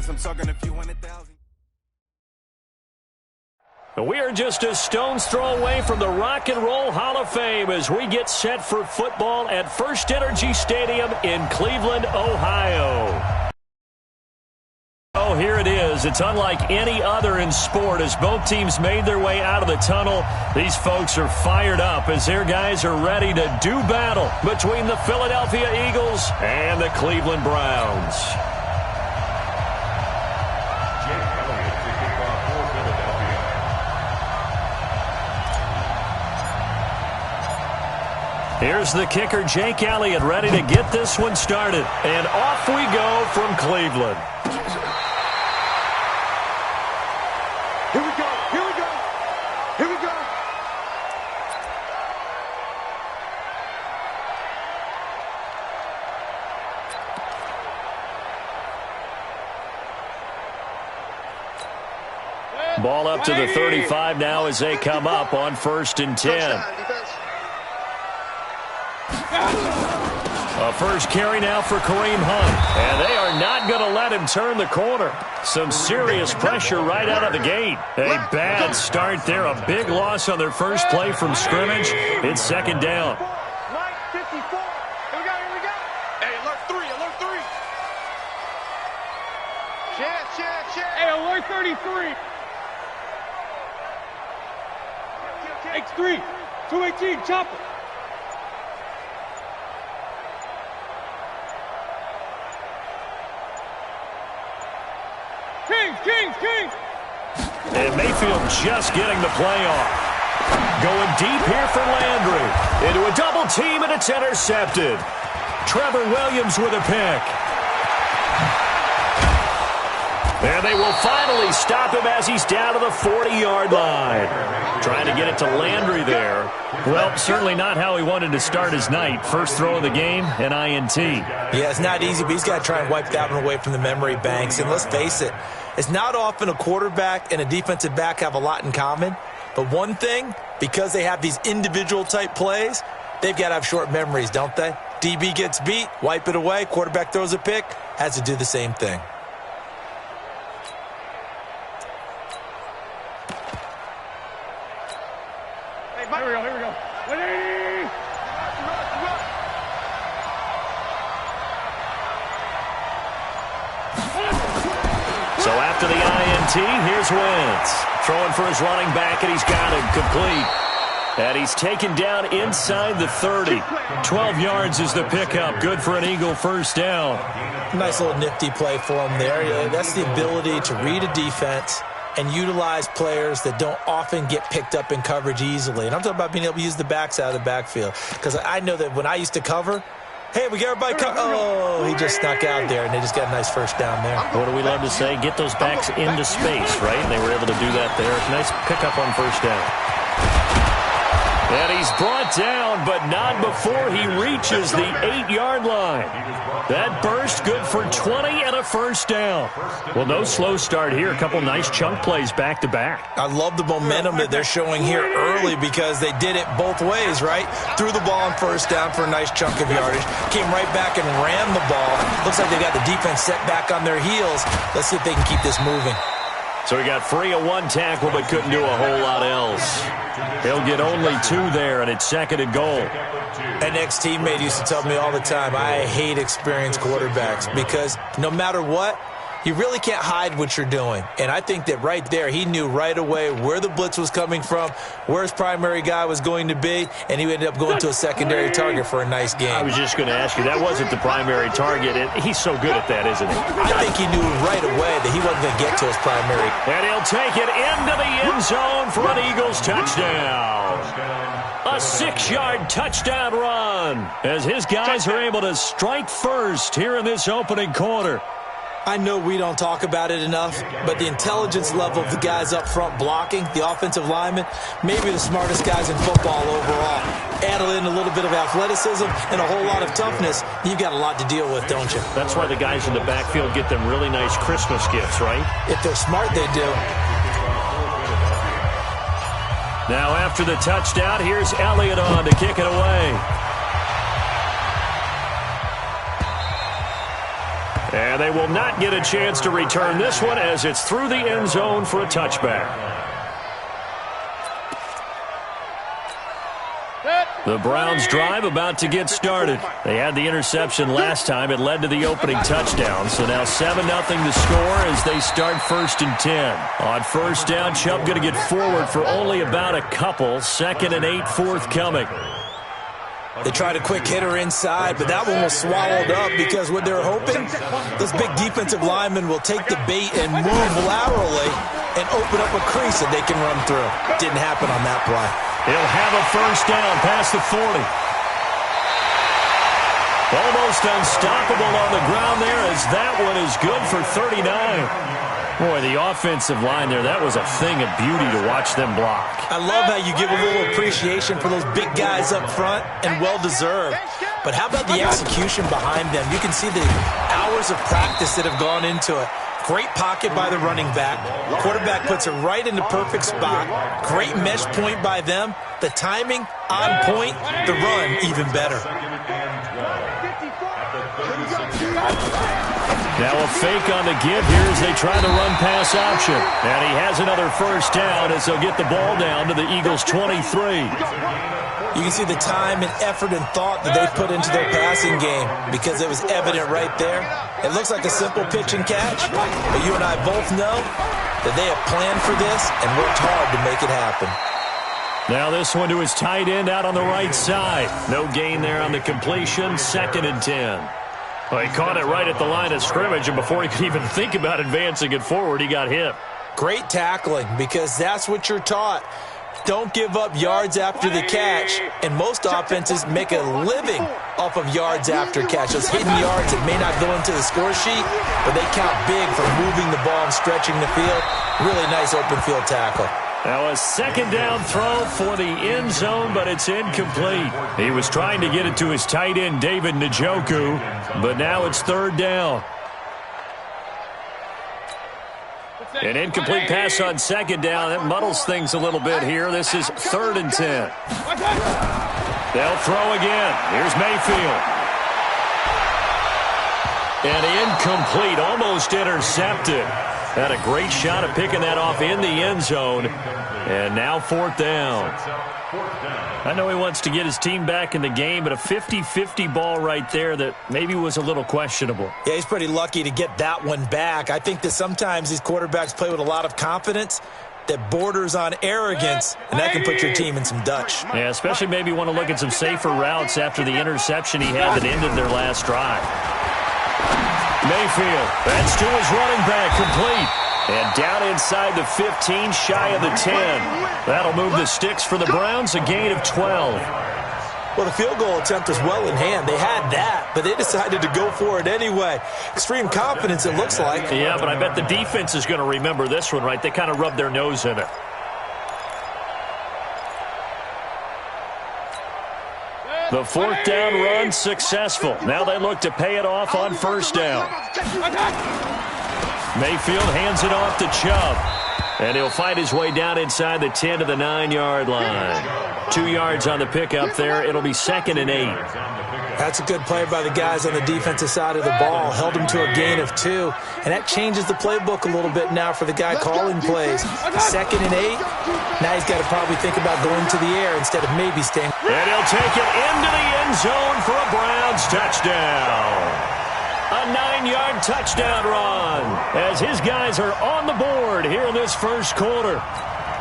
chance, I'm talking a few 100,000. We are just a stone's throw away from the Rock and Roll Hall of Fame as we get set for football at First Energy Stadium in Cleveland, Ohio. Oh, here it is. It's unlike any other in sport as both teams made their way out of the tunnel. These folks are fired up as their guys are ready to do battle between the Philadelphia Eagles and the Cleveland Browns. Here's the kicker, Jake Elliott, ready to get this one started. And off we go from Cleveland. Here we go, here we go, here we go. Ball up to the 35 now as they come up on 1st and 10. A first carry now for Kareem Hunt. And they are not going to let him turn the corner. Some serious pressure right out of the gate. A bad start there. A big loss on their first play from scrimmage. It's 2nd down. Mike, 54. Here we go, here we go. Hey, alert 3, alert 3. Chance. Hey, alert 33. X3, 218, chopper. Kings! And Mayfield just getting the play off. Going deep here for Landry. Into a double team, and it's intercepted. Trevor Williams with a pick. And they will finally stop him as he's down to the 40-yard line. Trying to get it to Landry there. Well, certainly not how he wanted to start his night. First throw of the game, an INT. Yeah, it's not easy, but he's got to try and wipe that one away from the memory banks. And let's face it, it's not often a quarterback and a defensive back have a lot in common. But one thing, because they have these individual type plays, they've got to have short memories, don't they? DB gets beat, wipe it away, quarterback throws a pick, has to do the same thing. Here we go. 180! So after the INT, here's Wentz. Throwing for his running back, and he's got him complete. And he's taken down inside the 30. 12 yards is the pickup. Good for an Eagle first down. Nice little nifty play for him there. Yeah, that's the ability to read a defense and utilize players that don't often get picked up in coverage easily. And I'm talking about being able to use the backs out of the backfield. Because I know that when I used to cover, hey, we got everybody covered. Oh, he just snuck out there, and they just got a nice first down there. What do we love to say? Get those backs into space, right? And they were able to do that there. Nice pickup on first down. And he's brought down, but not before he reaches the 8-yard line. That burst good for 20 and a first down. Well, no slow start here. A couple nice chunk plays back-to-back. I love the momentum that they're showing here early because they did it both ways, right? Threw the ball on first down for a nice chunk of yardage. Came right back and ran the ball. Looks like they got the defense set back on their heels. Let's see if they can keep this moving. So he got free of one tackle but couldn't do a whole lot else. He'll get only 2 there, and it's 2nd and goal. An ex-teammate used to tell me all the time, I hate experienced quarterbacks because no matter what, you really can't hide what you're doing. And I think that right there, he knew right away where the blitz was coming from, where his primary guy was going to be, and he ended up going to a secondary target for a nice game. I was just going to ask you, that wasn't the primary target. And he's so good at that, isn't he? I think he knew right away that he wasn't going to get to his primary. And he'll take it into the end zone for an Eagles touchdown. A 6-yard touchdown run as his guys are able to strike first here in this opening quarter. I know we don't talk about it enough, but the intelligence level of the guys up front blocking, the offensive linemen, maybe the smartest guys in football overall. Add in a little bit of athleticism and a whole lot of toughness, you've got a lot to deal with, don't you? That's why the guys in the backfield get them really nice Christmas gifts, right? If they're smart, they do. Now after the touchdown, here's Elliott on to kick it away. And they will not get a chance to return this one as it's through the end zone for a touchback. The Browns drive about to get started. They had the interception last time. It led to the opening touchdown. So now 7-0 the score as they start 1st and 10. On first down, Chubb going to get forward for only about a couple. 2nd and 8 forthcoming. They tried a quick hitter inside, but that one was swallowed up because what they're hoping, this big defensive lineman will take the bait and move laterally and open up a crease that they can run through. Didn't happen on that play. He'll have a first down past the 40. Almost unstoppable on the ground there as that one is good for 39. Boy, the offensive line there, that was a thing of beauty to watch them block. I love how you give a little appreciation for those big guys up front, and well-deserved. But how about the execution behind them? You can see the hours of practice that have gone into it. Great pocket by the running back. Quarterback puts it right in the perfect spot. Great mesh point by them. The timing on point. The run even better. Now a fake on the give here as they try the run-pass option. And he has another first down as they'll get the ball down to the Eagles' 23. You can see the time and effort and thought that they put into their passing game because it was evident right there. It looks like a simple pitch and catch, but you and I both know that they have planned for this and worked hard to make it happen. Now this one to his tight end out on the right side. No gain there on the completion. 2nd and 10. Well, he caught it right at the line of scrimmage, and before he could even think about advancing it forward, he got hit. Great tackling because that's what you're taught. Don't give up yards after the catch, and most offenses make a living off of yards after catch. Those hidden yards that may not go into the score sheet, but they count big for moving the ball and stretching the field. Really nice open field tackle. Now a 2nd down throw for the end zone, but it's incomplete. He was trying to get it to his tight end, David Njoku, but now it's 3rd down. An incomplete pass on 2nd down. That muddles things a little bit here. This is 3rd and 10. They'll throw again. Here's Mayfield. And incomplete, almost intercepted. Had a great shot at picking that off in the end zone. And now 4th down. I know he wants to get his team back in the game, but a 50-50 ball right there that maybe was a little questionable. Yeah, he's pretty lucky to get that one back. I think that sometimes these quarterbacks play with a lot of confidence that borders on arrogance, and that can put your team in some Dutch. Yeah, especially maybe want to look at some safer routes after the interception he had that ended their last drive. Mayfield, that's to his running back, complete. And down inside the 15, shy of the 10. That'll move the sticks for the Browns, a gain of 12. Well, the field goal attempt was well in hand. They had that, but they decided to go for it anyway. Extreme confidence, it looks like. Yeah, but I bet the defense is going to remember this one, right? They kind of rubbed their nose in it. The 4th down run successful. Now they look to pay it off on 1st down. Mayfield hands it off to Chubb. And he'll find his way down inside the 10 to the 9-yard line. 2 yards on the pickup there. It'll be 2nd and 8. That's a good play by the guys on the defensive side of the ball. Held him to a gain of 2. And that changes the playbook a little bit now for the guy calling plays. 2nd and 8. Now he's got to probably think about going to the air instead of maybe staying. And he'll take it into the end zone for a Browns touchdown. A 9-yard touchdown run as his guys are on the board here in this first quarter.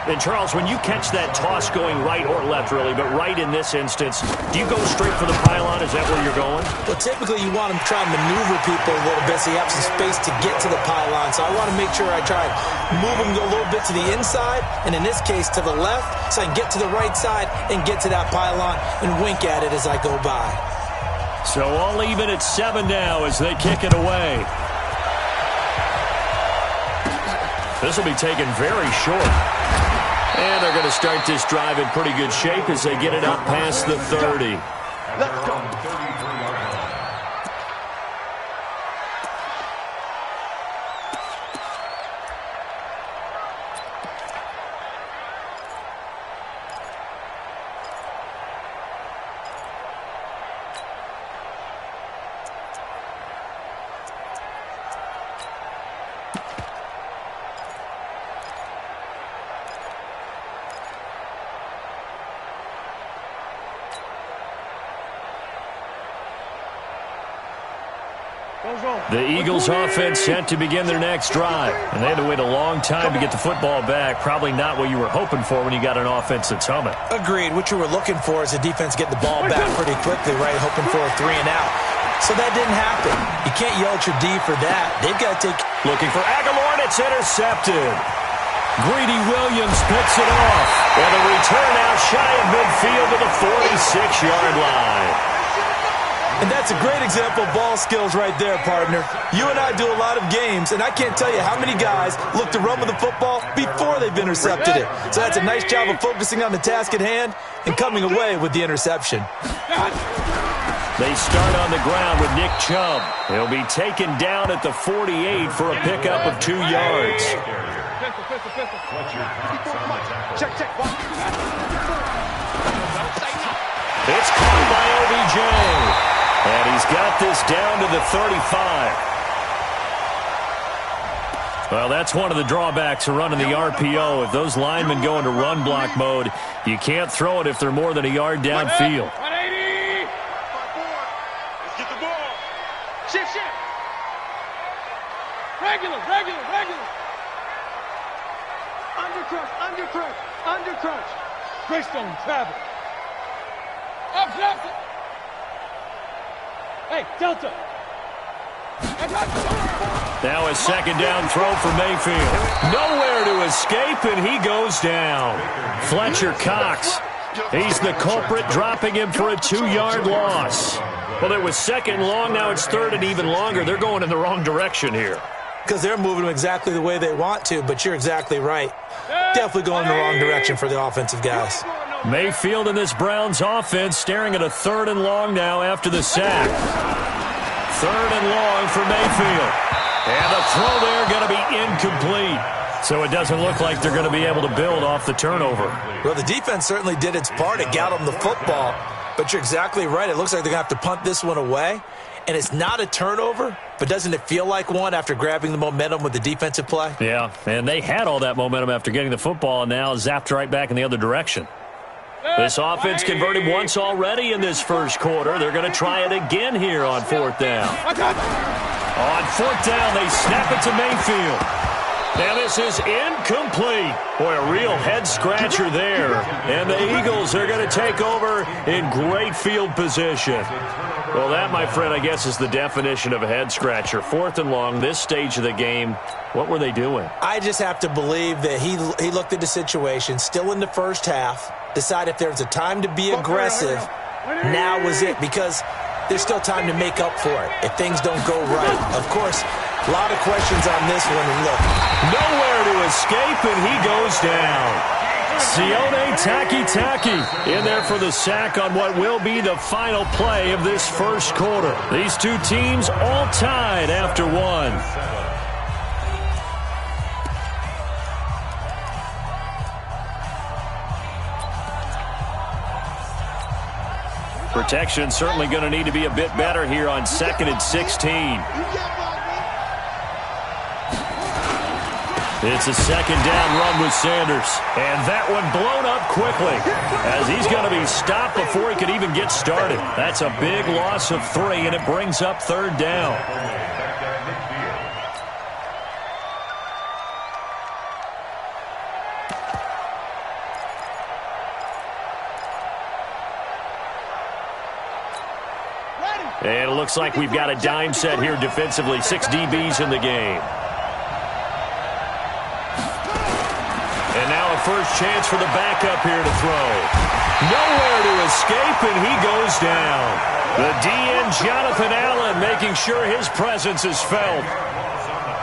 And, Charles, when you catch that toss going right or left, really, but right in this instance, do you go straight for the pylon? Is that where you're going? Well, typically you want to try and maneuver people a little bit so you have some space to get to the pylon. So I want to make sure I try and move them a little bit to the inside, and in this case to the left, so I can get to the right side and get to that pylon and wink at it as I go by. So all even at 7 now as they kick it away. This will be taken very short. And they're going to start this drive in pretty good shape as they get it up past the 30. Let's go. The Eagles offense set to begin their next drive. And they had to wait a long time to get the football back. Probably not what you were hoping for when you got an offense that's humming. Agreed. What you were looking for is the defense getting the ball back pretty quickly, right? Hoping for a 3 and out. So that didn't happen. You can't yell at your D for that. They've got to take... Looking for Aguilar, and it's intercepted. Greedy Williams picks it off. And the return out shy of midfield to the 46-yard line. And that's a great example of ball skills right there, partner. You and I do a lot of games, and I can't tell you how many guys look to run with the football before they've intercepted it. So that's a nice job of focusing on the task at hand and coming away with the interception. They start on the ground with Nick Chubb. He'll be taken down at the 48 for a pickup of 2 yards. It's caught by OBJ. And he's got this down to the 35. Well, that's one of the drawbacks of running the RPO. If those linemen go into run block mode, you can't throw it if they're more than a yard downfield. 180. Let's get the ball. Shift. Regular. Undercrunch. Greystone, travel. Up. Hey, Delta. Now a second down throw for Mayfield. Nowhere to escape, and he goes down. Fletcher Cox. He's the culprit, dropping him for a 2-yard loss. Well, it was second and long. Now it's third and even longer. They're going in the wrong direction here. Because they're moving exactly the way they want to, but you're exactly right. Definitely going in the wrong direction for the offensive guys. Mayfield in this Browns offense staring at a third and long now after the sack. Third and long for Mayfield. And the throw there going to be incomplete. So it doesn't look like they're going to be able to build off the turnover. Well, the defense certainly did its part. It got them the football. But you're exactly right. It looks like they're going to have to punt this one away. And it's not a turnover, but doesn't it feel like one after grabbing the momentum with the defensive play? Yeah, and they had all that momentum after getting the football and now zapped right back in the other direction. This offense converted once already in this first quarter. They're going to try it again here on fourth down. On fourth down, they snap it to Mayfield. Now this is incomplete. Boy, a real head-scratcher there. And the Eagles are going to take over in great field position. Well, that, my friend, I guess is the definition of a head-scratcher. Fourth and long, this stage of the game, what were they doing? I just have to believe that he looked at the situation, still in the first half, decided if there was a time to be aggressive, now was it, because there's still time to make up for it if things don't go right. Of course, a lot of questions on this one, and look. Nowhere to escape, and he goes down. Sione Taki in there for the sack on what will be the final play of this first quarter. These two teams all tied after one. Protection certainly going to need to be a bit better here on 2nd and 16. It's a second down run with Sanders. And that one blown up quickly as he's going to be stopped before he could even get started. That's a big loss of 3, and it brings up third down. And it looks like we've got a dime set here defensively. 6 DBs in the game. And now a first chance for the backup here to throw. Nowhere to escape, and he goes down. The DN, Jonathan Allen, making sure his presence is felt.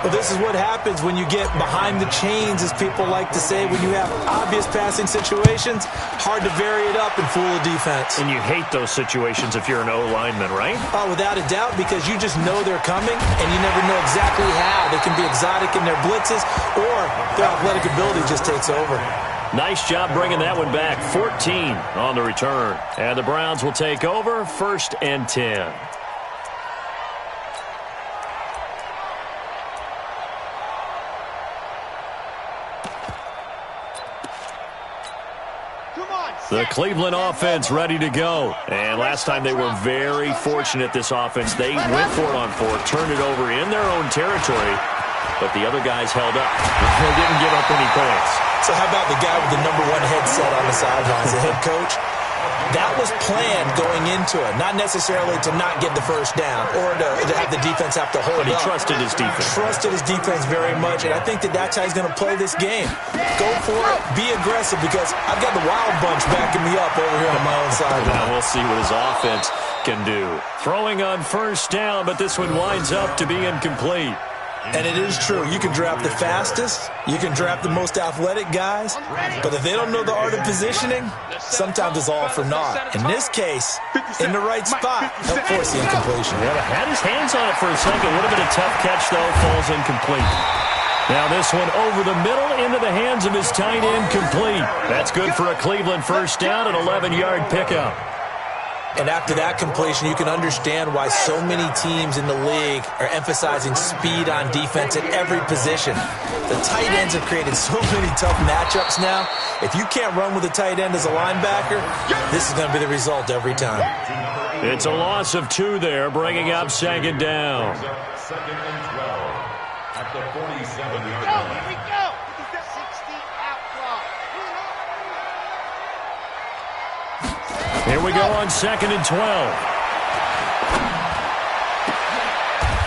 Well, this is what happens when you get behind the chains, as people like to say. When you have obvious passing situations, hard to vary it up and fool a defense. And you hate those situations if you're an O-lineman, right? Oh, without a doubt, because you just know they're coming, and you never know exactly how. They can be exotic in their blitzes, or their athletic ability just takes over. Nice job bringing that one back. 14 on the return. And the Browns will take over 1st and 10. The Cleveland offense ready to go. And last time they were very fortunate, this offense. They went for it on fourth, turned it over in their own territory, but the other guys held up. They didn't give up any points. So how about the guy with the number one headset on the sidelines, the head coach? That was planned going into it, not necessarily to not get the first down or to have the defense have to hold up. But he trusted his defense. Trusted his defense very much, and I think that's how he's going to play this game. Go for it. Be aggressive, because I've got the wild bunch backing me up over here on my own side. Now we'll see what his offense can do. Throwing on first down, but this one winds up to be incomplete. And it is true. You can draft the fastest. You can draft the most athletic guys. But if they don't know the art of positioning, sometimes it's all for naught. In this case, in the right spot, help force the incompletion. Yeah, had his hands on it for a second. A little bit of tough catch, though. Falls incomplete. Now this one over the middle into the hands of his tight end, complete. That's good for a Cleveland first down, an 11-yard pickup. And after that completion, you can understand why so many teams in the league are emphasizing speed on defense at every position. The tight ends have created so many tough matchups now. If you can't run with a tight end as a linebacker, this is going to be the result every time. It's a loss of 2 there, bringing up second down. Second and 12 at the 47-yard line. Here we go. 60 out clock. Here we go on second and 12.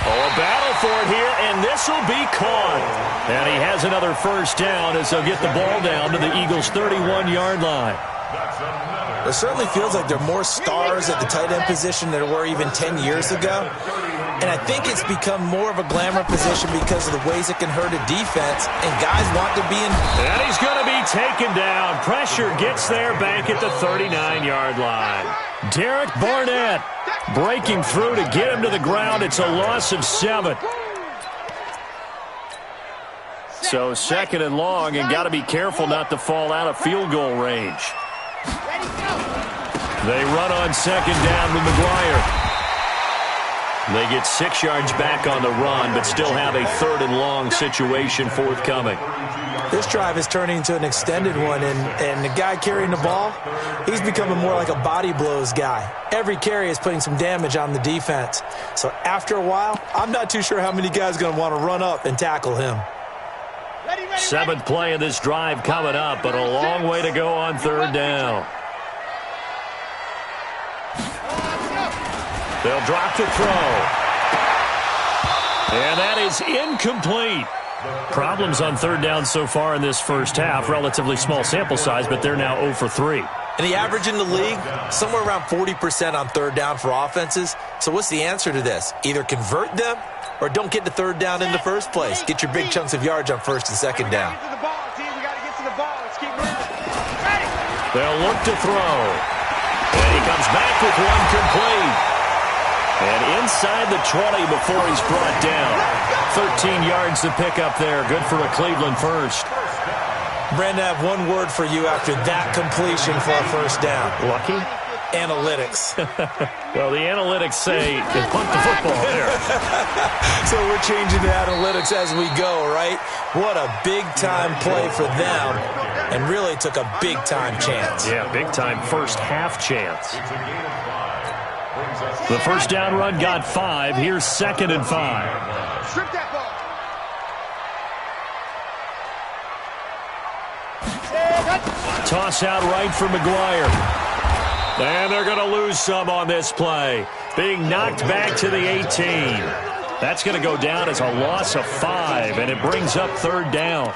Oh, a battle for it here, and this will be caught. And he has another first down as they'll get the ball down to the Eagles' 31-yard line. It certainly feels like there are more stars at the tight end position than there were even 10 years ago. And I think it's become more of a glamour position because of the ways it can hurt a defense, and guys want to be in. And he's going to be taken down. Pressure gets there back at the 39-yard line. Derek Barnett breaking through to get him to the ground. It's a loss of 7. So second and long, and got to be careful not to fall out of field goal range. They run on second down with McGuire. They get 6 yards back on the run, but still have a third and long situation forthcoming. This drive is turning into an extended one, and the guy carrying the ball, he's becoming more like a body blows guy. Every carry is putting some damage on the defense. So after a while, I'm not too sure how many guys are going to want to run up and tackle him. Seventh play of this drive coming up, but a long way to go on third down. They'll drop to throw. And that is incomplete. Problems on third down so far in this first half. Relatively small sample size, but they're now 0 for 3. And the average in the league, somewhere around 40% on third down for offenses. So what's the answer to this? Either convert them or don't get to third down in the first place. Get your big chunks of yards on first and second down. They'll look to throw. And he comes back with one complete. And inside the 20 before he's brought down. 13 yards to pick up there. Good for a Cleveland first. Brandon, I have one word for you after that completion for a first down. Lucky? Analytics. Well, the analytics say they punt the football there. So we're changing to analytics as we go, right? What a big-time play for them, and really took a big-time chance. Yeah, big-time first half chance. The first down run got 5. Here's second and 5. Strip that ball. Toss out right for McGuire. And they're going to lose some on this play. Being knocked back to the 18. That's going to go down as a loss of 5, and it brings up third down.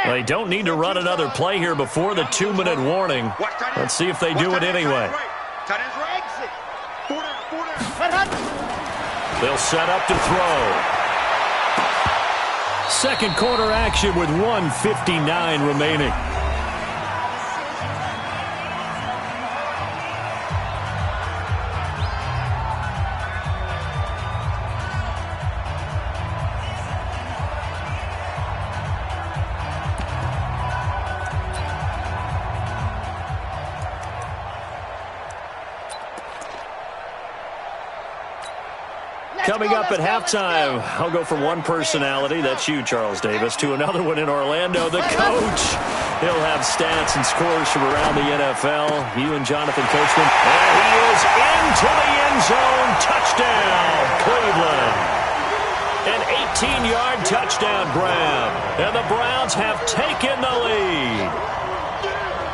They don't need to run another play here before the 2-minute warning. Let's see if they do it anyway. They'll set up to throw. Second quarter action with 1:59 remaining. Coming up at halftime, I'll go from one personality, that's you, Charles Davis, to another one in Orlando, the coach. He'll have stats and scores from around the NFL. You and Jonathan Coachman. And he is into the end zone. Touchdown, Cleveland. An 18-yard touchdown grab. And the Browns have taken the lead.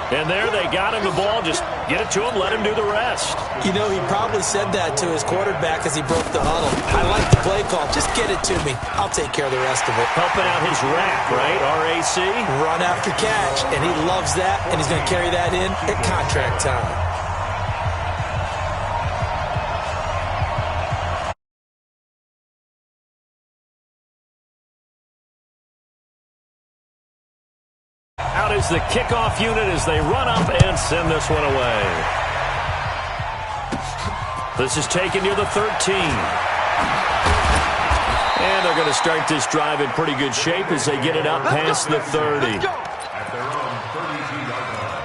And there they got him the ball. Just get it to him, let him do the rest. You know, he probably said that to his quarterback as he broke the huddle. I like the play call. Just get it to me. I'll take care of the rest of it. Helping out his rack, right? R-A-C? Run after catch. And he loves that, and he's going to carry that in at contract time. Out is the kickoff unit as they run up and send this one away. This is taken near the 13. And they're going to start this drive in pretty good shape as they get it up past the 30. At their own 32-yard line.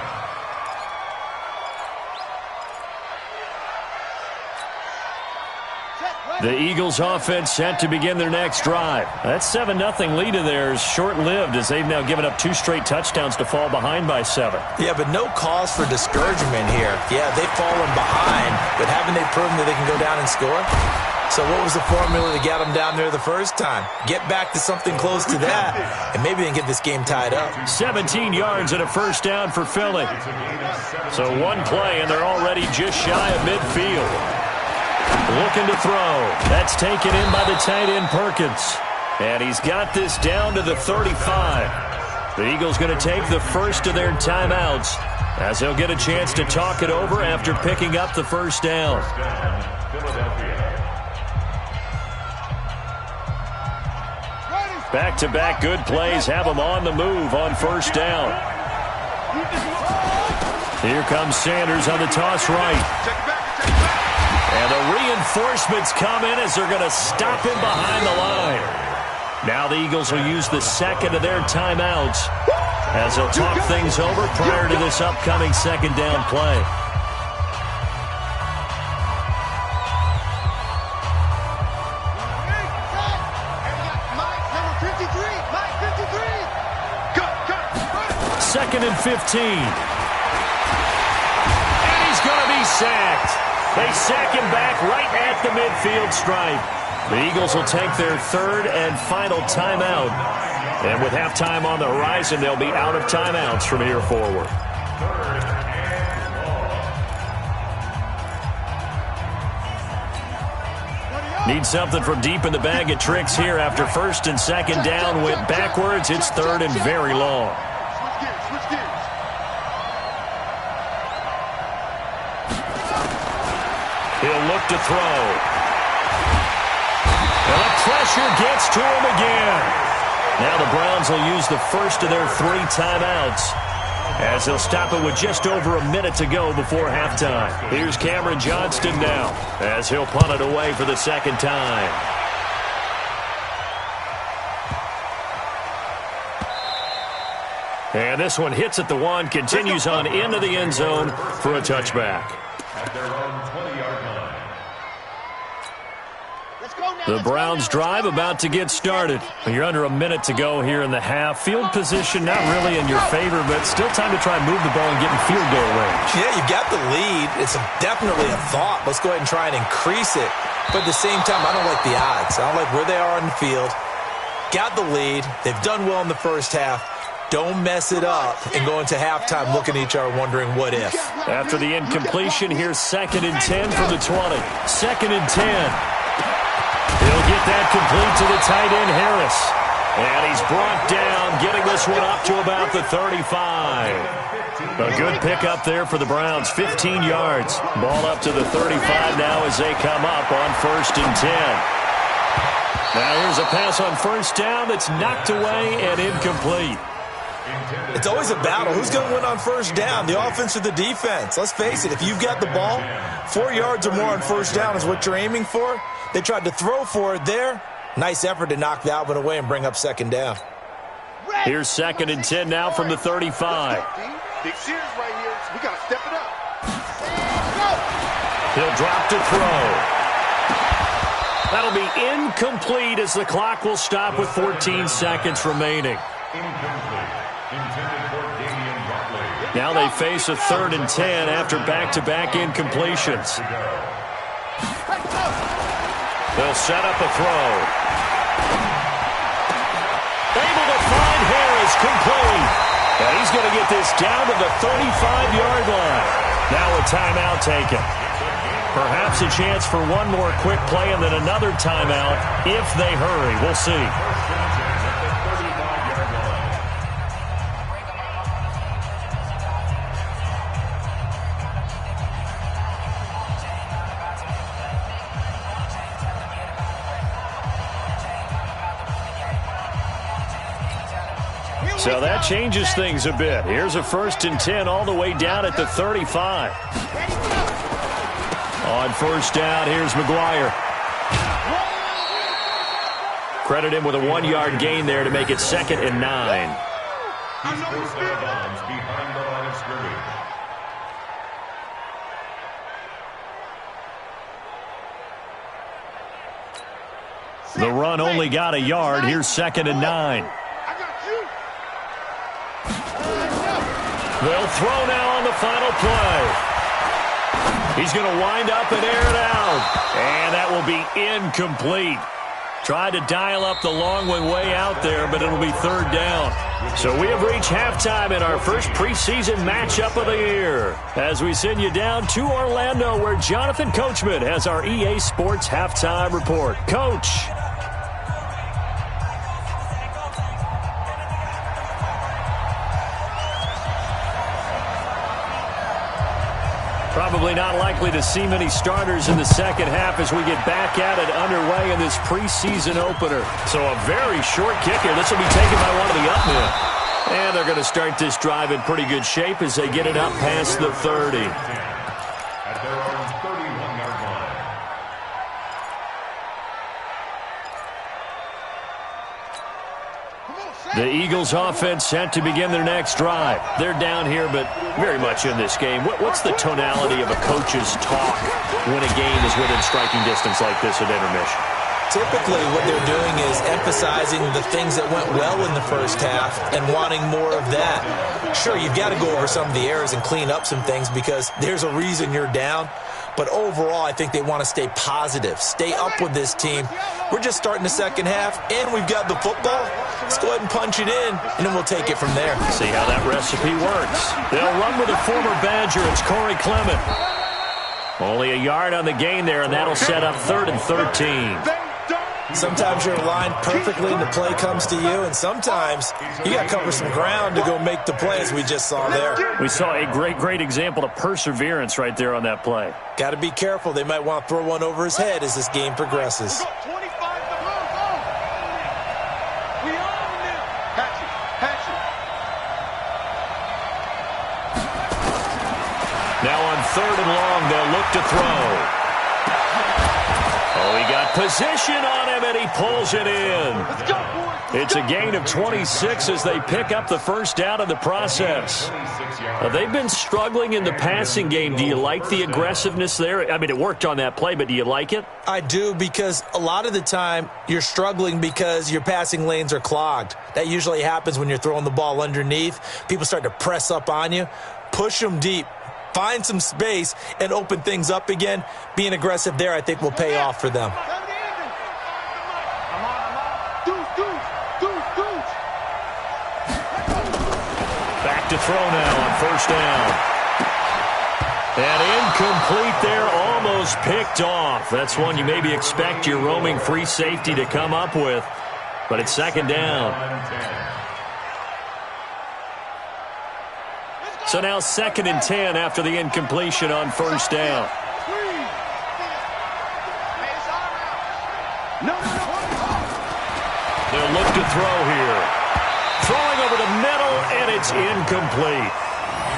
The Eagles offense set to begin their next drive. That 7-0 lead of theirs short-lived as they've now given up 2 straight touchdowns to fall behind by 7. Yeah, but no cause for discouragement here. Yeah, they've fallen behind, but haven't they proven that they can go down and score? So what was the formula to get them down there the first time? Get back to something close to that, and maybe they can get this game tied up. 17 yards and a first down for Philly. So one play, and they're already just shy of midfield. Looking to throw. That's taken in by the tight end Perkins. And he's got this down to the 35. The Eagles going to take the first of their timeouts as they'll get a chance to talk it over after picking up the first down. Back-to-back good plays have them on the move on first down. Here comes Sanders on the toss right. And the reinforcements come in as they're going to stop him behind the line. Now the Eagles will use the second of their timeouts as they'll talk things over prior to this upcoming second down play. Second and 15. And he's going to be sacked. They sack him back right at the midfield stripe. The Eagles will take their third and final timeout. And with halftime on the horizon, they'll be out of timeouts from here forward. Need something from deep in the bag of tricks here after first and second down went backwards. It's third and very long. He'll look to throw. And the pressure gets to him again. Now the Browns will use the first of their 3 timeouts as they'll stop it with just over a minute to go before halftime. Here's Cameron Johnston now as he'll punt it away for the second time. And this one hits at the 1, continues on into the end zone for a touchback. At their own 20-yard line. The Browns drive about to get started. You're under a minute to go here in the half. Field position not really in your favor, but still time to try and move the ball and get in field goal range. Yeah, you got the lead. It's definitely a thought. Let's go ahead and try and increase it. But at the same time, I don't like the odds. I don't like where they are on the field. Got the lead. They've done well in the first half. Don't mess it up and go into halftime looking at each other wondering what if. After the incompletion, here's 2nd and 10 from the 20. 2nd and 10. He'll get that complete to the tight end, Harris. And he's brought down, getting this one up to about the 35. A good pickup there for the Browns, 15 yards. Ball up to the 35 now as they come up on 1st and 10. Now here's a pass on first down that's knocked away and incomplete. It's always a battle. Who's going to win on first down, the offense or the defense? Let's face it, if you've got the ball, 4 yards or more on first down is what you're aiming for. They tried to throw for it there. Nice effort to knock that one away and bring up second down. Here's 2nd and 10 now from the 35. Big series right here. We got to step it up. He'll drop to throw. That'll be incomplete as the clock will stop with 14 seconds remaining. Now they face a 3rd and 10 after back-to-back incompletions. They'll set up a throw. Able to find Harris, complete. And he's going to get this down to the 35-yard line. Now a timeout taken. Perhaps a chance for one more quick play and then another timeout if they hurry. We'll see. So that changes things a bit. Here's a 1st and 10 all the way down at the 35. On 1st down, here's McGuire. Credit him with a 1-yard gain there to make it 2nd and 9. The run only got a yard. Here's 2nd and 9. They'll throw now on the final play. He's going to wind up and air it out. And that will be incomplete. Tried to dial up the long way out there, but it'll be 3rd down. So we have reached halftime in our first preseason matchup of the year. As we send you down to Orlando, where Jonathan Coachman has our EA Sports halftime report. Coach. Probably not likely to see many starters in the second half as we get back at it underway in this preseason opener. So a very short kicker. This will be taken by one of the up men. And they're going to start this drive in pretty good shape as they get it up past the 30. At their own 31-yard line. The Eagles offense set to begin their next drive. They're down here, but very much in this game. What's the tonality of a coach's talk when a game is within striking distance like this at intermission? Typically, what they're doing is emphasizing the things that went well in the first half and wanting more of that. Sure, you've got to go over some of the errors and clean up some things because there's a reason you're down. But overall, I think they want to stay positive, stay up with this team. We're just starting the second half, and we've got the football. Let's go ahead and punch it in, and then we'll take it from there. See how that recipe works. They'll run with a former Badger. It's Corey Clement. Only a yard on the gain there, and that'll set up 3rd and 13. Sometimes you're aligned perfectly and the play comes to you, and sometimes you got to cover some ground to go make the play, as we just saw there. We saw a great example of perseverance right there on that play. Got to be careful. They might want to throw one over his head as this game progresses. Now on 3rd and long, they'll look to throw. Oh, he got position on him, and he pulls it in. It's a gain of 26 as they pick up the 1st down in the process. They've been struggling in the passing game. Do you like the aggressiveness there? I mean, it worked on that play, but do you like it? I do, because a lot of the time you're struggling because your passing lanes are clogged. That usually happens when you're throwing the ball underneath. People start to press up on you. Push them deep. Find some space and open things up again. Being aggressive there, I think, will pay off for them. Back to throw now on 1st down. And incomplete there, almost picked off. That's one you maybe expect your roaming free safety to come up with. But it's 2nd down. So now 2nd and 10 after the incompletion on 1st down. They'll look to throw here. Throwing over the middle, and it's incomplete.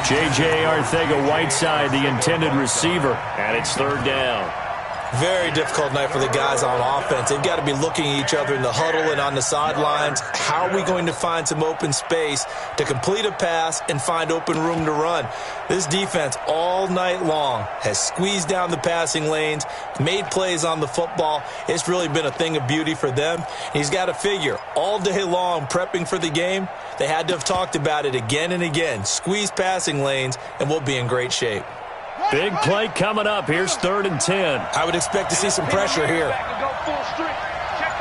J.J. Arcega-Whiteside, the intended receiver, and it's 3rd down. Very difficult night for the guys on offense. They've got to be looking at each other in the huddle and on the sidelines. How are we going to find some open space to complete a pass and find open room to run? This defense all night long has squeezed down the passing lanes, made plays on the football. It's really been a thing of beauty for them. He's got to figure all day long prepping for the game, they had to have talked about it again and again. Squeeze passing lanes, and we'll be in great shape. Big play coming up. Here's 3rd and 10. I would expect to see some pressure here. Go full strength. Check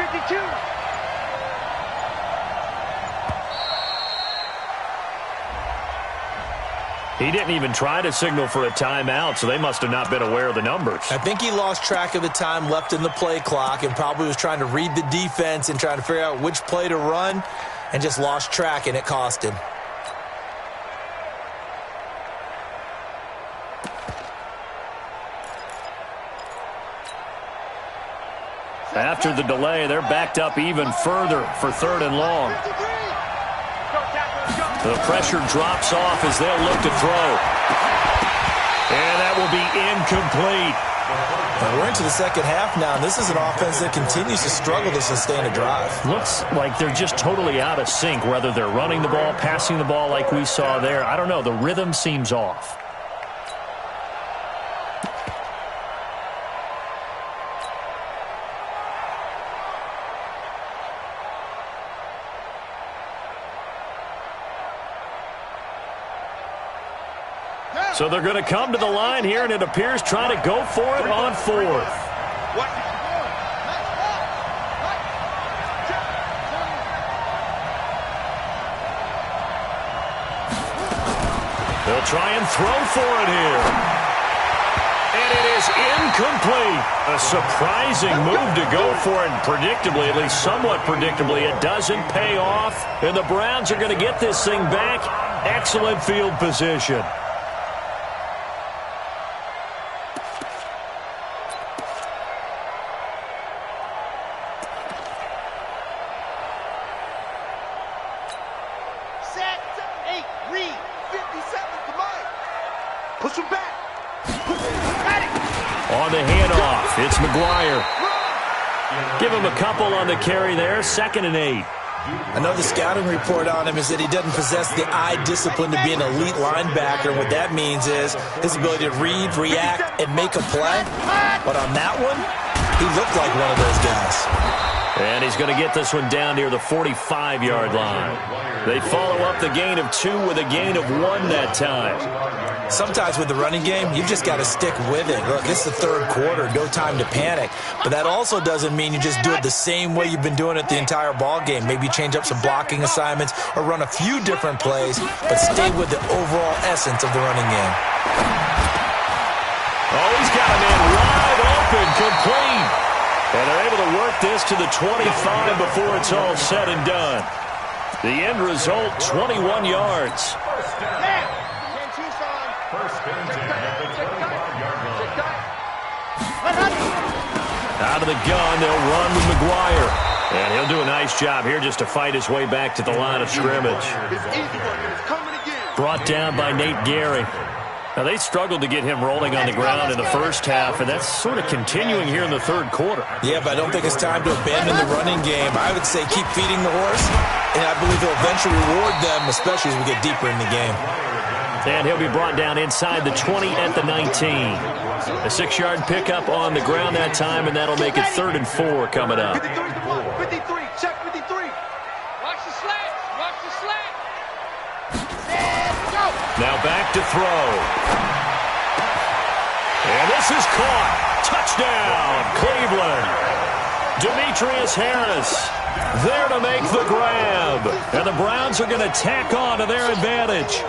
52. He didn't even try to signal for a timeout, so they must have not been aware of the numbers. I think he lost track of the time left in the play clock and probably was trying to read the defense and trying to figure out which play to run and just lost track, and it cost him. After the delay, they're backed up even further for 3rd and long. The pressure drops off as they'll look to throw. And that will be incomplete. And we're into the second half now, and this is an offense that continues to struggle to sustain a drive. Looks like they're just totally out of sync, whether they're running the ball, passing the ball like we saw there. I don't know. The rhythm seems off. So they're going to come to the line here, and it appears trying to go for it on 4th. They'll try and throw for it here. And it is incomplete. A surprising move to go for it, and predictably, at least somewhat predictably, it doesn't pay off. And the Browns are going to get this thing back. Excellent field position. Push him back. On the handoff, it's McGuire. Give him a couple on the carry there. 2nd and 8. Another scouting report on him is that he doesn't possess the eye discipline to be an elite linebacker. What that means is his ability to read, react, and make a play. But on that one, he looked like one of those guys. And he's going to get this one down near the 45-yard line. They follow up the gain of 2 with a gain of 1 that time. Sometimes with the running game, you've just got to stick with it. Look, it's the 3rd quarter, no time to panic. But that also doesn't mean you just do it the same way you've been doing it the entire ball game. Maybe change up some blocking assignments or run a few different plays, but stay with the overall essence of the running game. Oh, he's got a man wide open, complete. And they're able to work this to the 25 before it's all said and done. The end result, 21 yards. Out of the gun, they'll run with McGuire. And he'll do a nice job here just to fight his way back to the line of scrimmage. Brought down by Nate Gehring. Now, they struggled to get him rolling on the ground in the first half, and that's sort of continuing here in the 3rd quarter. Yeah, but I don't think it's time to abandon the running game. I would say keep feeding the horse, and I believe he'll eventually reward them, especially as we get deeper in the game. And he'll be brought down inside the 20 at the 19. A 6-yard pickup on the ground that time, and that'll make it 3rd and 4 coming up. 53, check 53. Watch the slant, watch the slant. Now back to throw. And this is caught. Touchdown, Cleveland. Demetrius Harris there to make the grab. And the Browns are going to tack on to their advantage.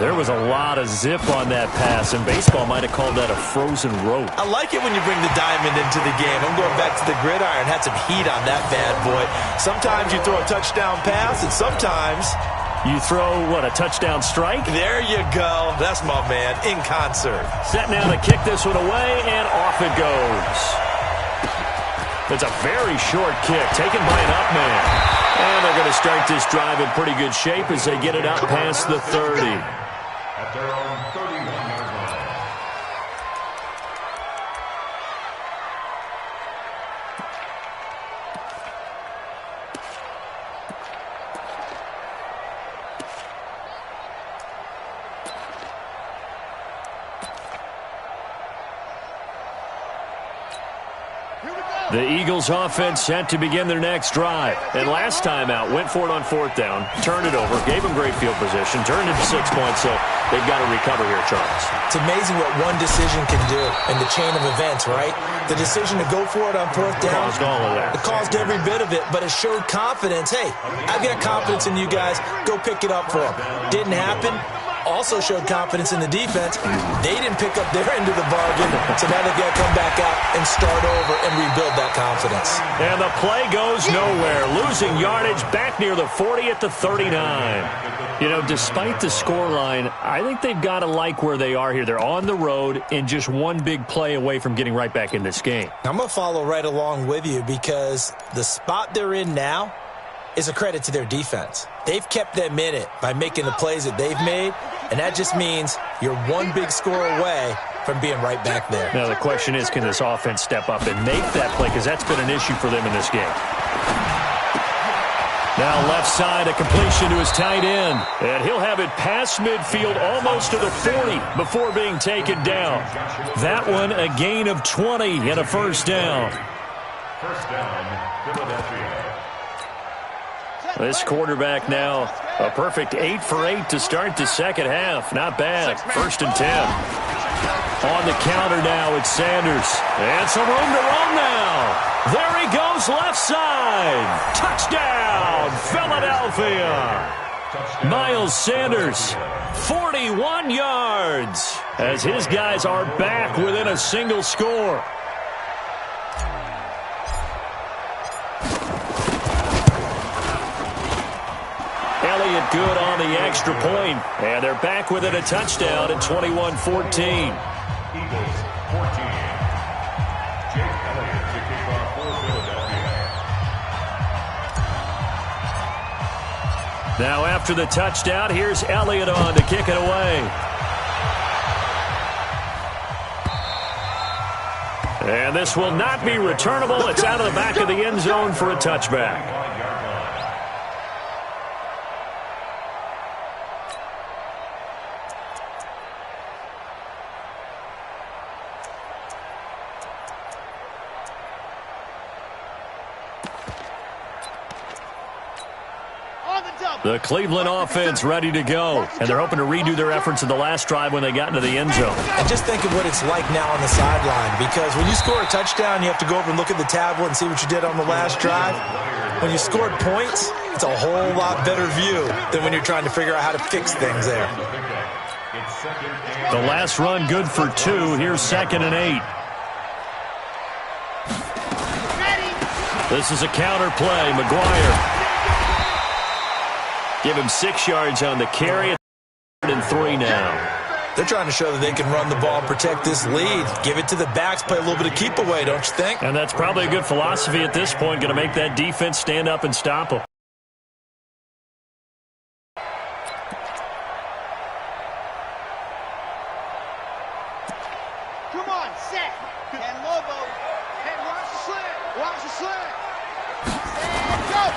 There was a lot of zip on that pass, and baseball might have called that a frozen rope. I like it when you bring the diamond into the game. I'm going back to the gridiron. Had some heat on that bad boy. Sometimes you throw a touchdown pass, and sometimes you throw, what, a touchdown strike? There you go. That's my man, in concert. Set now to kick this one away, and off it goes. It's a very short kick, taken by an up man. And they're going to start this drive in pretty good shape as they get it out past the 30. At their own 31-yard line. The Eagles offense set to begin their next drive. And last time out, went for it on fourth down, turned it over, gave them great field position, turned it to 6 points, so they've got to recover here, Charles. It's amazing what one decision can do in the chain of events, right? The decision to go for it on fourth down. Caused all of that. It caused every bit of it, but it showed confidence. Hey, I've got confidence in you guys. Go pick it up for them. Didn't happen. Also showed confidence in the defense. They didn't pick up their end of the bargain, so now they've got to come back out and start over and rebuild that confidence. And the play goes nowhere, losing yardage back near the 40 at the 39. You know, despite the scoreline, I think they've got to like where they are here. They're on the road and just one big play away from getting right back in this game. I'm going to follow right along with you because the spot they're in now is a credit to their defense. They've kept them in it by making the plays that they've made, and that just means you're one big score away from being right back there. Now the question is, can this offense step up and make that play, because that's been an issue for them in this game. Now left side, a completion to his tight end, and he'll have it past midfield almost to the 40 before being taken down. That one a gain of 20 and a first down. First down, Philadelphia. This quarterback now a perfect 8 for 8 to start the second half. Not bad. First and 10. On the counter now, it's Sanders. And some room to run now. There he goes left side. Touchdown, Philadelphia. Miles Sanders, 41 yards, as his guys are back within a single score. Elliott good on the extra point, and they're back within a touchdown at 21-14. Eagles 14. Jake Elliott to kick off for Philadelphia. Now after the touchdown, here's Elliott on to kick it away. And this will not be returnable. It's out of the back of the end zone for a touchback. The Cleveland offense ready to go, and they're hoping to redo their efforts in the last drive when they got into the end zone. And just think of what it's like now on the sideline, because when you score a touchdown, you have to go over and look at the tablet and see what you did on the last drive. When you scored points, it's a whole lot better view than when you're trying to figure out how to fix things there. The last run good for 2. Here's 2nd and 8. This is a counter play. McGuire. Give him 6 yards on the carry, and 3 now. They're trying to show that they can run the ball and protect this lead. Give it to the backs, play a little bit of keep away, don't you think? And that's probably a good philosophy at this point, going to make that defense stand up and stop them. Come on, set. And Lobo. And watch the slant. Watch the slant. And go.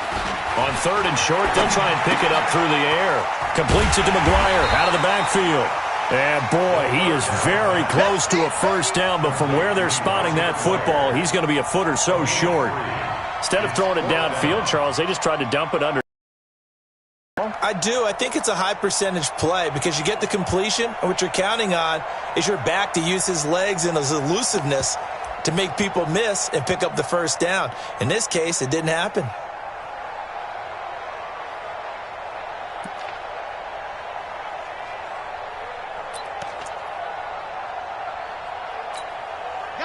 On 3rd and short, they'll try and pick it up through the air. Completes it to McGuire out of the backfield. And, boy, he is very close to a first down, but from where they're spotting that football, he's going to be a foot or so short. Instead of throwing it downfield, Charles, they just tried to dump it under. I do. I think it's a high percentage play because you get the completion, and what you're counting on is your back to use his legs and his elusiveness to make people miss and pick up the first down. In this case, it didn't happen.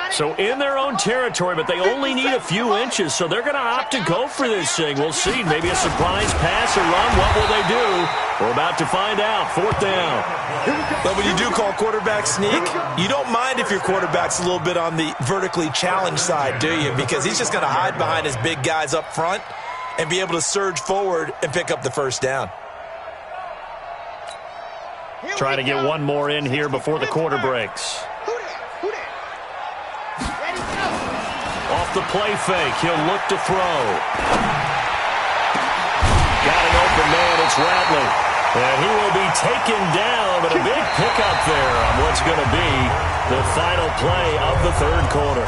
So in their own territory, but they only need a few inches, so they're going to opt to go for this thing. We'll see. Maybe a surprise pass or run. What will they do? We're about to find out. 4th down. But when you do call quarterback sneak, you don't mind if your quarterback's a little bit on the vertically challenged side, do you? Because he's just going to hide behind his big guys up front and be able to surge forward and pick up the first down. Trying to get one more in here before the quarter breaks. Off the play fake, he'll look to throw. Got an open man, it's Rattler. And he will be taken down, but a big pickup there on what's going to be the final play of the 3rd quarter.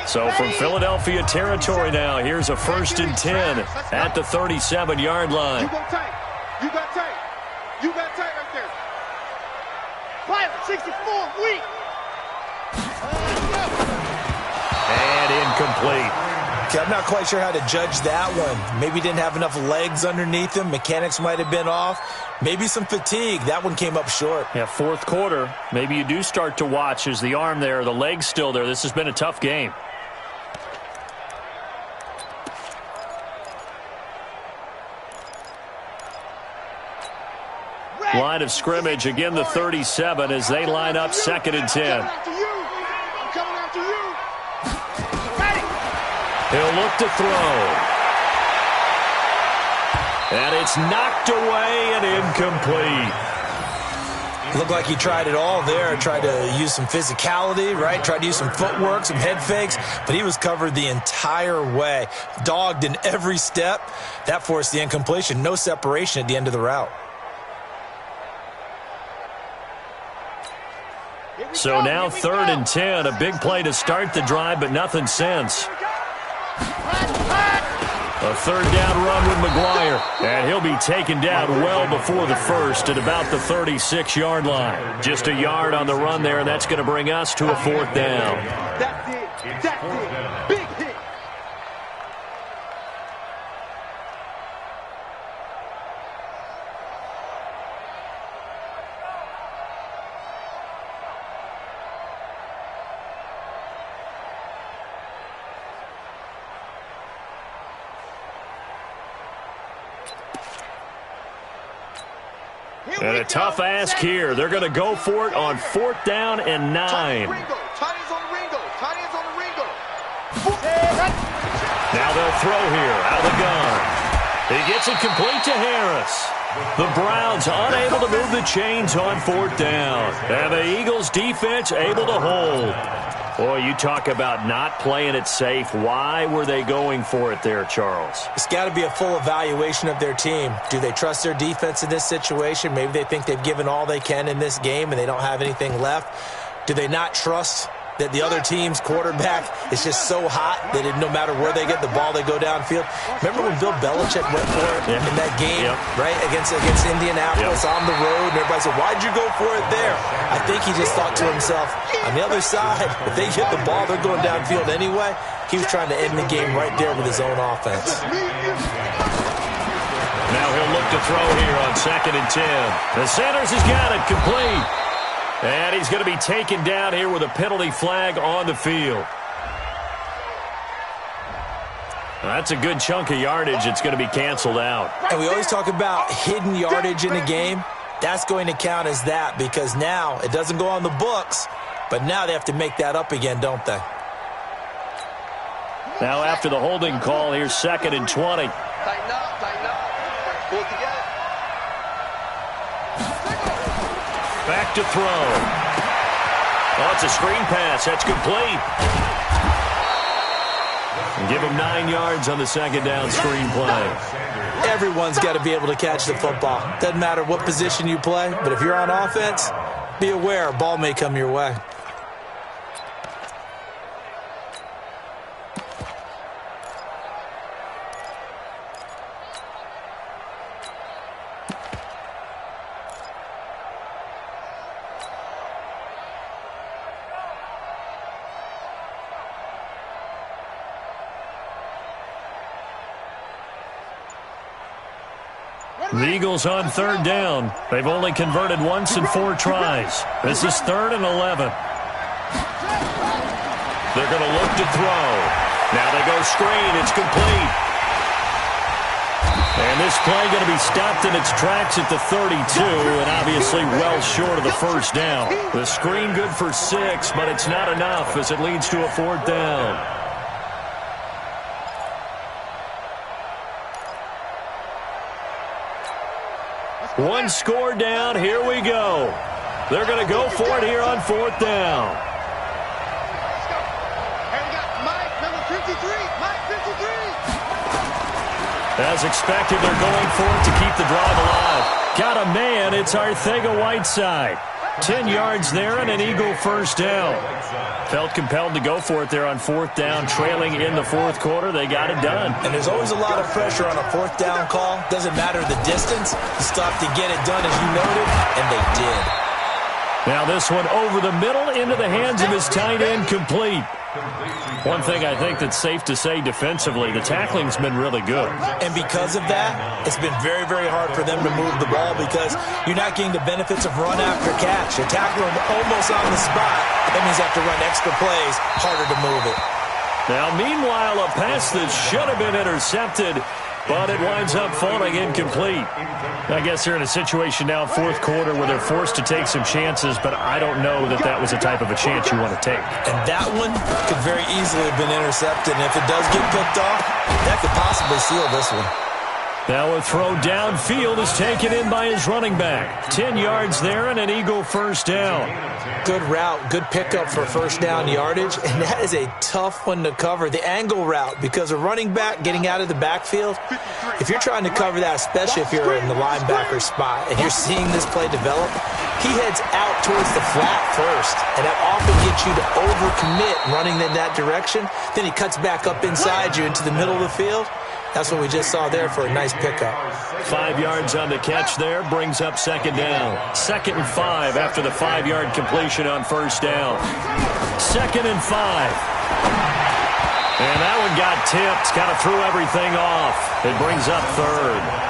So from Philadelphia territory now, here's a 1st and 10 at the 37-yard line. You got tight. You got tight. You got tight right there. Pilot 64, weak. And incomplete. Okay, I'm not quite sure how to judge that one. Maybe didn't have enough legs underneath him. Mechanics might have been off. Maybe some fatigue. That one came up short. Yeah, 4th quarter. Maybe you do start to watch as the arm there, the leg's still there. This has been a tough game. Line of scrimmage, again the 37 as they line up 2nd and 10. He'll look to throw. And it's knocked away and incomplete. Looked like he tried it all there. Tried to use some physicality, right? Tried to use some footwork, some head fakes, but he was covered the entire way. Dogged in every step. That forced the incompletion. No separation at the end of the route. So now 3rd and 10, a big play to start the drive, but nothing since. A 3rd down run with McGuire, and he'll be taken down well before the 1st at about the 36-yard line. Just a yard on the run there, and that's going to bring us to a 4th down. That's it. That's it. Big hit. And a tough ask here. They're going to go for it on 4th down and 9. Tight ends on the Ringo. Tight ends on the Ringo. Now they'll throw here out of the gun. He gets it complete to Harris. The Browns unable to move the chains on 4th down. And the Eagles defense able to hold. Boy, you talk about not playing it safe. Why were they going for it there, Charles? It's got to be a full evaluation of their team. Do they trust their defense in this situation? Maybe they think they've given all they can in this game and they don't have anything left. Do they not trust that the other team's quarterback is just so hot that no matter where they get the ball, they go downfield? Remember when Bill Belichick went for it in that game, right, against Indianapolis on the road, and everybody said, why'd you go for it there? I think he just thought to himself, on the other side, if they get the ball, they're going downfield anyway. He was trying to end the game right there with his own offense. Now he'll look to throw here on 2nd and 10. The Sanders has got it complete. And he's going to be taken down here with a penalty flag on the field. That's a good chunk of yardage. It's going to be canceled out. And we always talk about hidden yardage in a game. That's going to count as that because now it doesn't go on the books, but now they have to make that up again, don't they? Now after the holding call, here's 2nd and 20. Tighten up. Pull together. Back to throw. Oh, it's a screen pass. That's complete. And give him 9 yards on the 2nd down screen play. Everyone's got to be able to catch the football. Doesn't matter what position you play, but if you're on offense, be aware a ball may come your way. The Eagles on 3rd down. They've only converted once in 4 tries. This is 3rd and 11. They're going to look to throw. Now they go screen. It's complete. And this play going to be stopped in its tracks at the 32, and obviously well short of the 1st down. The screen good for 6, but it's not enough as it leads to a 4th down. One score down. Here we go. They're going to go for it here on 4th down. And we got Mike, number 53. Mike, 53. As expected, they're going for it to keep the drive alive. Got a man. It's Arthega-Whiteside. 10 yards there and an Eagle first down. Felt compelled to go for it there on fourth down, trailing in the fourth quarter. They got it done. And there's always a lot of pressure on a fourth down call. Doesn't matter the distance. You still have to get it done, as you noted, and they did. Now this one over the middle into the hands of his tight end, complete. One thing I think that's safe to say defensively, the tackling's been really good. And because of that, it's been very, very hard for them to move the ball because you're not getting the benefits of run after catch. You tackle them almost on the spot. That means you have to run extra plays, harder to move it. Now, meanwhile, a pass that should have been intercepted, but it winds up falling incomplete. I guess they're in a situation now, fourth quarter, where they're forced to take some chances, but I don't know that that was the type of a chance you want to take. And that one could very easily have been intercepted, and if it does get picked off, that could possibly seal this one. Now a throw downfield is taken in by his running back. 10 yards there and an Eagle first down. Good route, good pickup for first down yardage, and that is a tough one to cover. The angle route, because a running back getting out of the backfield, if you're trying to cover that, especially if you're in the linebacker spot and you're seeing this play develop, he heads out towards the flat first, and that often gets you to overcommit running in that direction. Then he cuts back up inside you into the middle of the field. That's what we just saw there for a nice pickup. 5 yards on the catch there, brings up second down. 2nd and 5 after the 5-yard completion on first down. 2nd and 5. And that one got tipped, kind of threw everything off. It brings up third.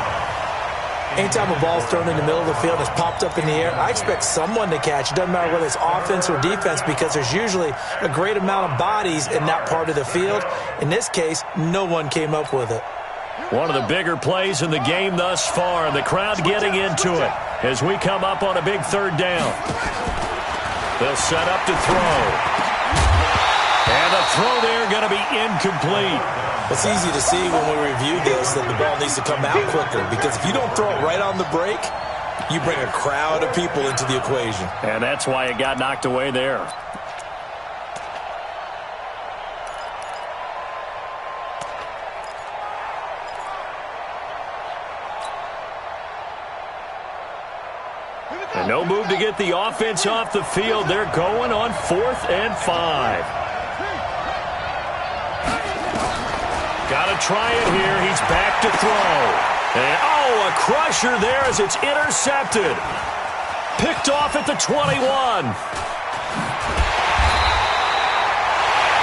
Anytime a ball's thrown in the middle of the field and it's popped up in the air, I expect someone to catch. It doesn't matter whether it's offense or defense because there's usually a great amount of bodies in that part of the field. In this case, no one came up with it. One of the bigger plays in the game thus far. The crowd getting into it as we come up on a big third down. They'll set up to throw. And the throw there going to be incomplete. It's easy to see when we review this that the ball needs to come out quicker because if you don't throw it right on the break, you bring a crowd of people into the equation. And that's why it got knocked away there. And no move to get the offense off the field. They're going on 4th and 5. Got to try it here. He's back to throw. And, a crusher there as it's intercepted. Picked off at the 21.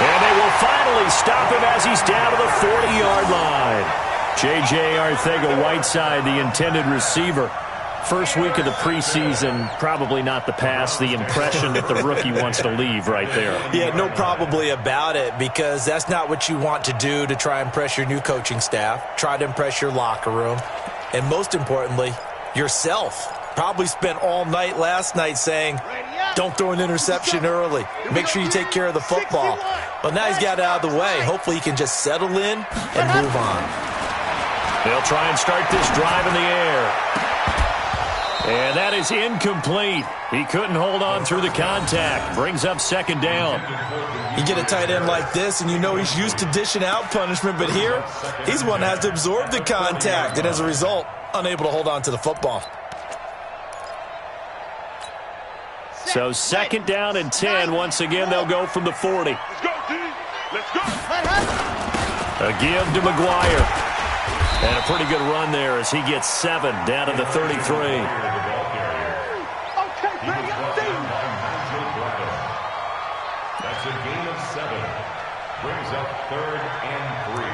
And they will finally stop him as he's down to the 40-yard line. J.J. Arcega-Whiteside, the intended receiver. First week of the preseason, probably not the pass, the impression that the rookie wants to leave right there. Yeah, no probably about it because that's not what you want to do to try and impress your new coaching staff, try to impress your locker room, and most importantly, yourself. Probably spent all night last night saying, don't throw an interception early. Make sure you take care of the football. Well, now he's got it out of the way. Hopefully he can just settle in and move on. They'll try and start this drive in the air. And that is incomplete. He couldn't hold on through the contact. Brings up second down. You get a tight end like this, and you know he's used to dishing out punishment, but here, he's one that has to absorb the contact, and as a result, unable to hold on to the football. So 2nd down and 10. Once again, they'll go from the 40. Let's go, D. Let's go. A give to McGuire. And a pretty good run there as he gets 7 down to the 33. Okay, bring up D. That's a gain of 7. Brings up 3rd and 3.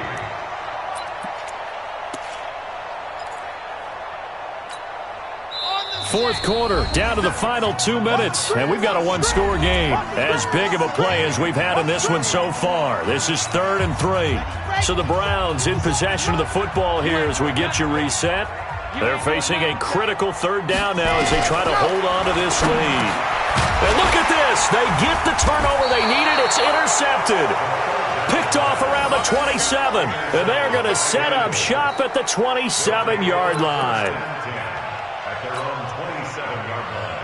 Fourth quarter, down to the final 2 minutes, and we've got a one-score game. As big of a play as we've had in this one so far. This is 3rd and 3. So the Browns in possession of the football here as we get you reset. They're facing a critical 3rd down now as they try to hold on to this lead. And look at this. They get the turnover they needed. It's intercepted. Picked off around the 27. And they're going to set up shop at the 27-yard line. At their own 27-yard line.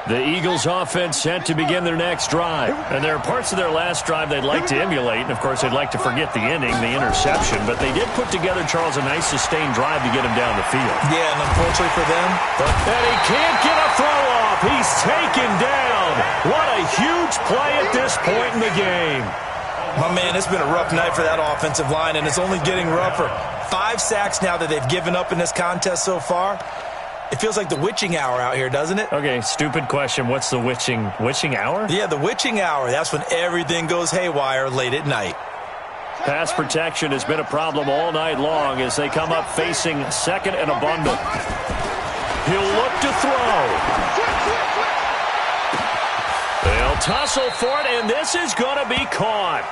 The Eagles offense set to begin their next drive. And there are parts of their last drive they'd like to emulate. And, of course, they'd like to forget the ending, the interception. But they did put together, Charles, a nice sustained drive to get him down the field. Yeah, and unfortunately for them. And he can't get a throw off. He's taken down. What a huge play at this point in the game. My man, it's been a rough night for that offensive line, and it's only getting rougher. 5 sacks now that they've given up in this contest so far. It feels like the witching hour out here, doesn't it? Okay, stupid question. What's the witching hour? Yeah, the witching hour. That's when everything goes haywire late at night. Pass protection has been a problem all night long as they come up facing second and a bundle. He'll look to throw. They'll tussle for it, and this is going to be caught.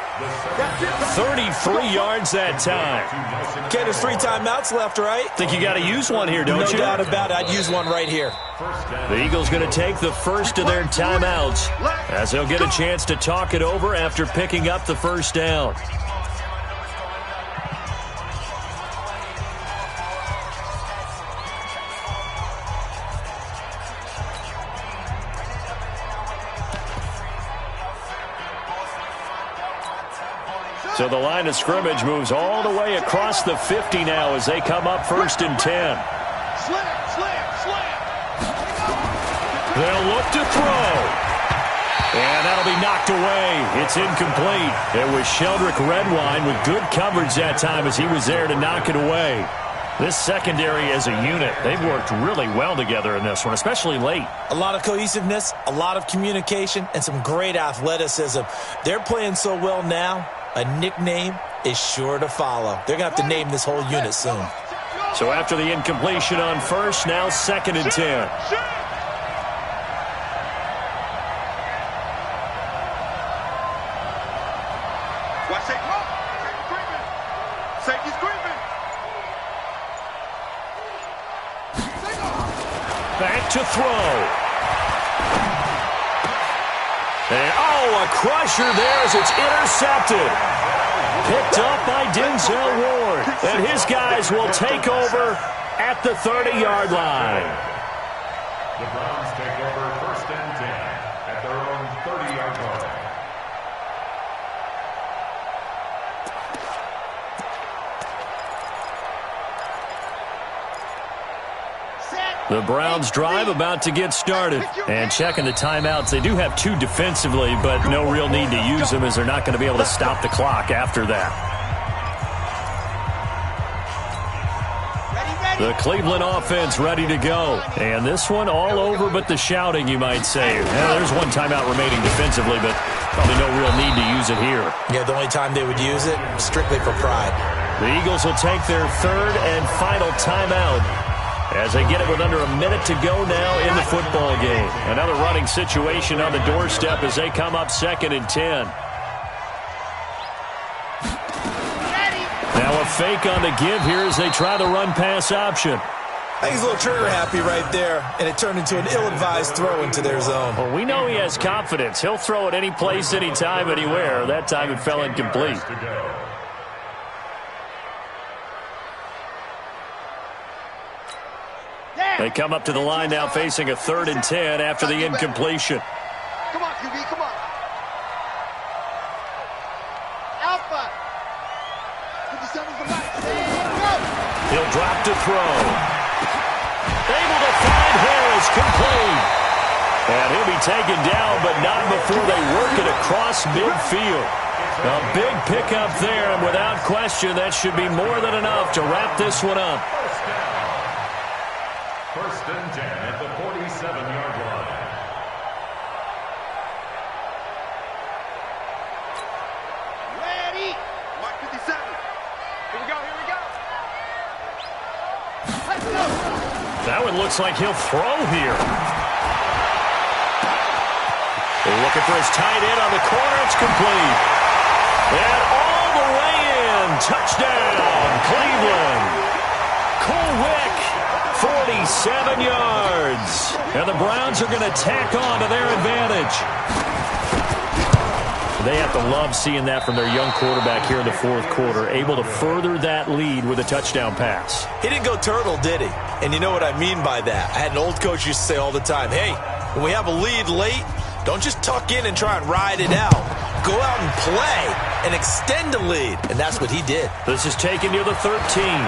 33 yards that time. Okay, there's 3 timeouts left, right? Think you got to use one here, don't you? No doubt about it. I'd use one right here. The Eagles going to take the first of their timeouts as they'll get a chance to talk it over after picking up the first down. So the line of scrimmage moves all the way across the 50 now as they come up first and 10. They'll look to throw. And that'll be knocked away. It's incomplete. It was Sheldrick Redwine with good coverage that time as he was there to knock it away. This secondary as a unit, they've worked really well together in this one, especially late. A lot of cohesiveness, a lot of communication, and some great athleticism. They're playing so well now. A nickname is sure to follow. They're going to have to name this whole unit soon. So after the incompletion on first, now second and 10. Back to throw. And, a crusher there as it's intercepted. Picked up by Denzel Ward. And his guys will take over at the 30-yard line. The Browns take over first and 10 at their own 30-yard line. The Browns drive about to get started. And checking the timeouts, they do have 2 defensively, but no real need to use them as they're not going to be able to stop the clock after that. The Cleveland offense ready to go. And this one all over but the shouting, you might say. Yeah, there's 1 timeout remaining defensively, but probably no real need to use it here. Yeah, the only time they would use it, strictly for pride. The Eagles will take their 3rd and final timeout as they get it with under a minute to go now in the football game. Another running situation on the doorstep as they come up second and 10. Now a fake on the give here as they try the run-pass option. I think he's a little trigger happy right there, and it turned into an ill-advised throw into their zone. Well, we know he has confidence. He'll throw it any place, anytime, anywhere. That time it fell incomplete. They come up to the line now facing a 3rd and 10 after the incompletion. Come on, QB, come on. Alpha. 57's the right. He'll drop to throw. Able to find Harris, complete. And he'll be taken down, but not before they work it across midfield. A big pickup there, and without question, that should be more than enough to wrap this one up. First and 10 at the 47-yard line. Ready. Mark 57. Here we go, here we go. Let's go. That one looks like he'll throw here. They're looking for his tight end on the corner. It's complete. And all the way in. Touchdown, Cleveland. Cole Wick, 47 yards. And the Browns are going to tack on to their advantage. They have to love seeing that from their young quarterback here in the fourth quarter, able to further that lead with a touchdown pass. He didn't go turtle, did he? And you know what I mean by that. I had an old coach used to say all the time, hey, when we have a lead late, don't just tuck in and try and ride it out. Go out and play and extend the lead. And that's what he did. This is taken near the 13. And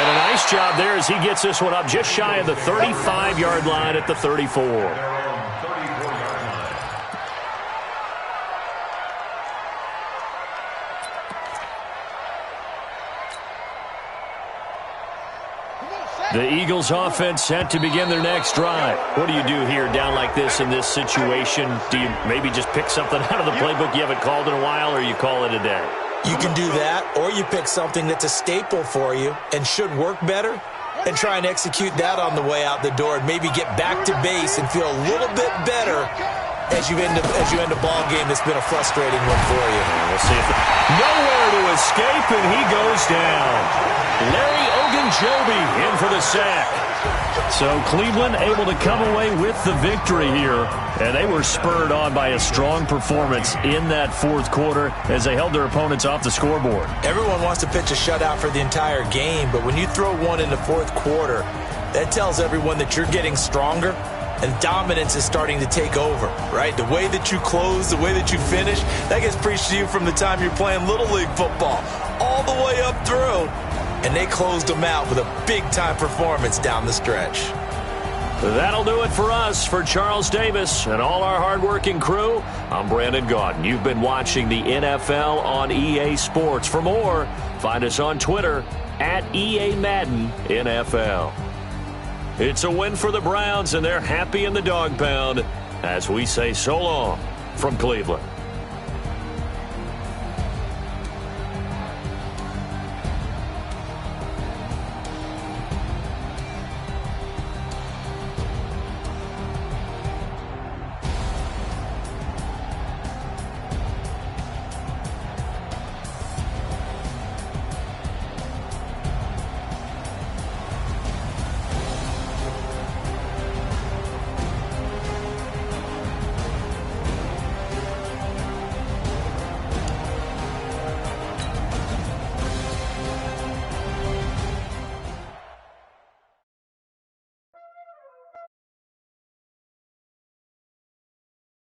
a nice job there as he gets this one up just shy of the 35-yard line at the 34. The Eagles offense set to begin their next drive. What do you do here down like this in this situation? Do you maybe just pick something out of the playbook you haven't called in a while, or you call it a day? You can do that, or you pick something that's a staple for you and should work better and try and execute that on the way out the door and maybe get back to base and feel a little bit better as you end a ball game that's been a frustrating one for you. We'll see if nowhere to escape, and he goes down. Larry Ogunjobi in for the sack. So Cleveland able to come away with the victory here, and they were spurred on by a strong performance in that fourth quarter as they held their opponents off the scoreboard. Everyone wants to pitch a shutout for the entire game, but when you throw one in the fourth quarter, that tells everyone that you're getting stronger and dominance is starting to take over, right? The way that you close, the way that you finish, that gets preached to you from the time you're playing Little League football all the way up through. And they closed them out with a big-time performance down the stretch. That'll do it for us. For Charles Davis and all our hardworking crew, I'm Brandon Gaudin. You've been watching the NFL on EA Sports. For more, find us on Twitter at EA Madden NFL. It's a win for the Browns, and they're happy in the dog pound as we say so long from Cleveland.